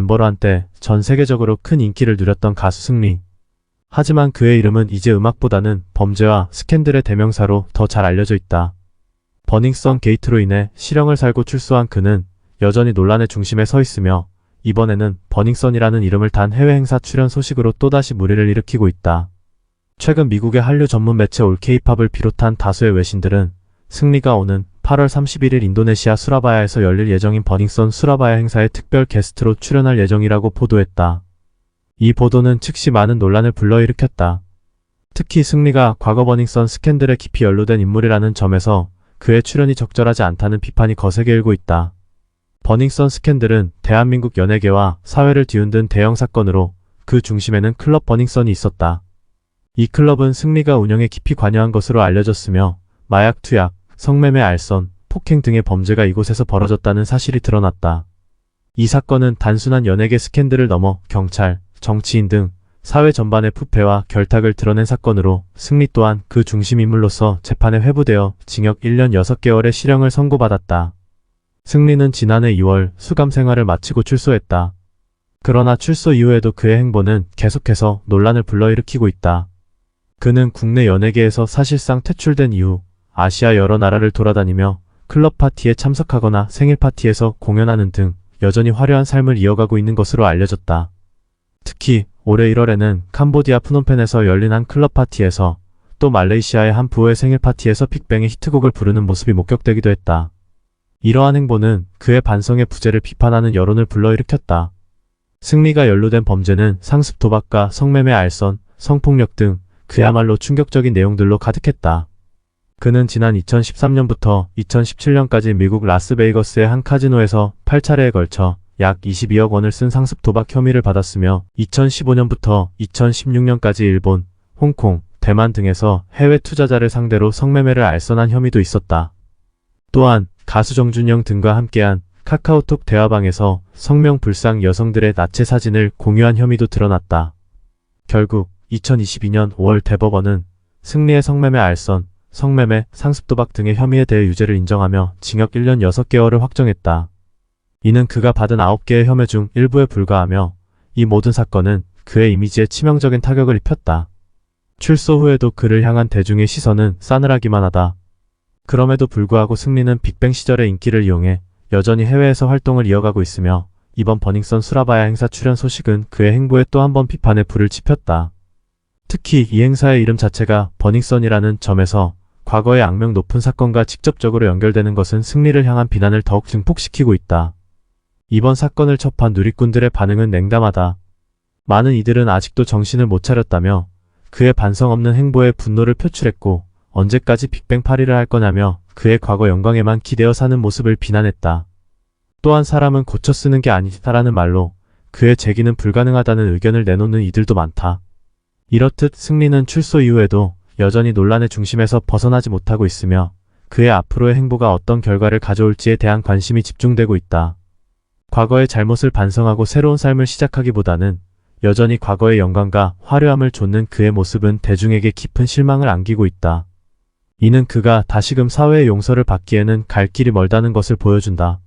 멤버로 한때 전 세계적으로 큰 인기를 누렸던 가수 승리. 하지만 그의 이름은 이제 음악보다는 범죄와 스캔들의 대명사로 더 잘 알려져 있다. 버닝썬 게이트로 인해 실형을 살고 출소한 그는 여전히 논란의 중심에 서 있으며 이번에는 버닝썬이라는 이름을 단 해외 행사 출연 소식으로 또다시 물의를 일으키고 있다. 최근 미국의 한류 전문 매체 올케이팝을 비롯한 다수의 외신들은 승리가 오는 8월 31일 인도네시아 수라바야에서 열릴 예정인 버닝썬 수라바야 행사에 특별 게스트로 출연할 예정이라고 보도했다. 이 보도는 즉시 많은 논란을 불러일으켰다. 특히 승리가 과거 버닝썬 스캔들에 깊이 연루된 인물이라는 점에서 그의 출연이 적절하지 않다는 비판이 거세게 일고 있다. 버닝썬 스캔들은 대한민국 연예계와 사회를 뒤흔든 대형 사건으로 그 중심에는 클럽 버닝썬이 있었다. 이 클럽은 승리가 운영에 깊이 관여한 것으로 알려졌으며 마약 투약, 성매매 알선, 폭행 등의 범죄가 이곳에서 벌어졌다는 사실이 드러났다. 이 사건은 단순한 연예계 스캔들을 넘어 경찰, 정치인 등 사회 전반의 부패와 결탁을 드러낸 사건으로 승리 또한 그 중심인물로서 재판에 회부되어 징역 1년 6개월의 실형을 선고받았다. 승리는 지난해 2월 수감 생활을 마치고 출소했다. 그러나 출소 이후에도 그의 행보는 계속해서 논란을 불러일으키고 있다. 그는 국내 연예계에서 사실상 퇴출된 이후 아시아 여러 나라를 돌아다니며 클럽 파티에 참석하거나 생일 파티에서 공연하는 등 여전히 화려한 삶을 이어가고 있는 것으로 알려졌다. 특히 올해 1월에는 캄보디아 프놈펜에서 열린 한 클럽 파티에서 또 말레이시아의 한 부호의 생일 파티에서 빅뱅의 히트곡을 부르는 모습이 목격되기도 했다. 이러한 행보는 그의 반성의 부재를 비판하는 여론을 불러일으켰다. 승리가 연루된 범죄는 상습 도박과 성매매 알선, 성폭력 등 그야말로 충격적인 내용들로 가득했다. 그는 지난 2013년부터 2017년까지 미국 라스베이거스의 한 카지노에서 8차례에 걸쳐 약 22억 원을 쓴 상습 도박 혐의를 받았으며 2015년부터 2016년까지 일본, 홍콩, 대만 등에서 해외 투자자를 상대로 성매매를 알선한 혐의도 있었다. 또한 가수 정준영 등과 함께한 카카오톡 대화방에서 성명불상 여성들의 나체 사진을 공유한 혐의도 드러났다. 결국 2022년 5월 대법원은 승리의 성매매 알선, 성매매, 상습도박 등의 혐의에 대해 유죄를 인정하며 징역 1년 6개월을 확정했다. 이는 그가 받은 9개의 혐의 중 일부에 불과하며 이 모든 사건은 그의 이미지에 치명적인 타격을 입혔다. 출소 후에도 그를 향한 대중의 시선은 싸늘하기만 하다. 그럼에도 불구하고 승리는 빅뱅 시절의 인기를 이용해 여전히 해외에서 활동을 이어가고 있으며 이번 버닝썬 수라바야 행사 출연 소식은 그의 행보에 또 한 번 비판의 불을 지폈다. 특히 이 행사의 이름 자체가 버닝썬이라는 점에서 과거의 악명 높은 사건과 직접적으로 연결되는 것은 승리를 향한 비난을 더욱 증폭시키고 있다. 이번 사건을 접한 누리꾼들의 반응은 냉담하다. 많은 이들은 아직도 정신을 못 차렸다며 그의 반성 없는 행보에 분노를 표출했고 언제까지 빅뱅 파리를 할 거냐며 그의 과거 영광에만 기대어 사는 모습을 비난했다. 또한 사람은 고쳐 쓰는 게 아니다라는 말로 그의 재기는 불가능하다는 의견을 내놓는 이들도 많다. 이렇듯 승리는 출소 이후에도 여전히 논란의 중심에서 벗어나지 못하고 있으며 그의 앞으로의 행보가 어떤 결과를 가져올지에 대한 관심이 집중되고 있다. 과거의 잘못을 반성하고 새로운 삶을 시작하기보다는 여전히 과거의 영광과 화려함을 좇는 그의 모습은 대중에게 깊은 실망을 안기고 있다. 이는 그가 다시금 사회의 용서를 받기에는 갈 길이 멀다는 것을 보여준다.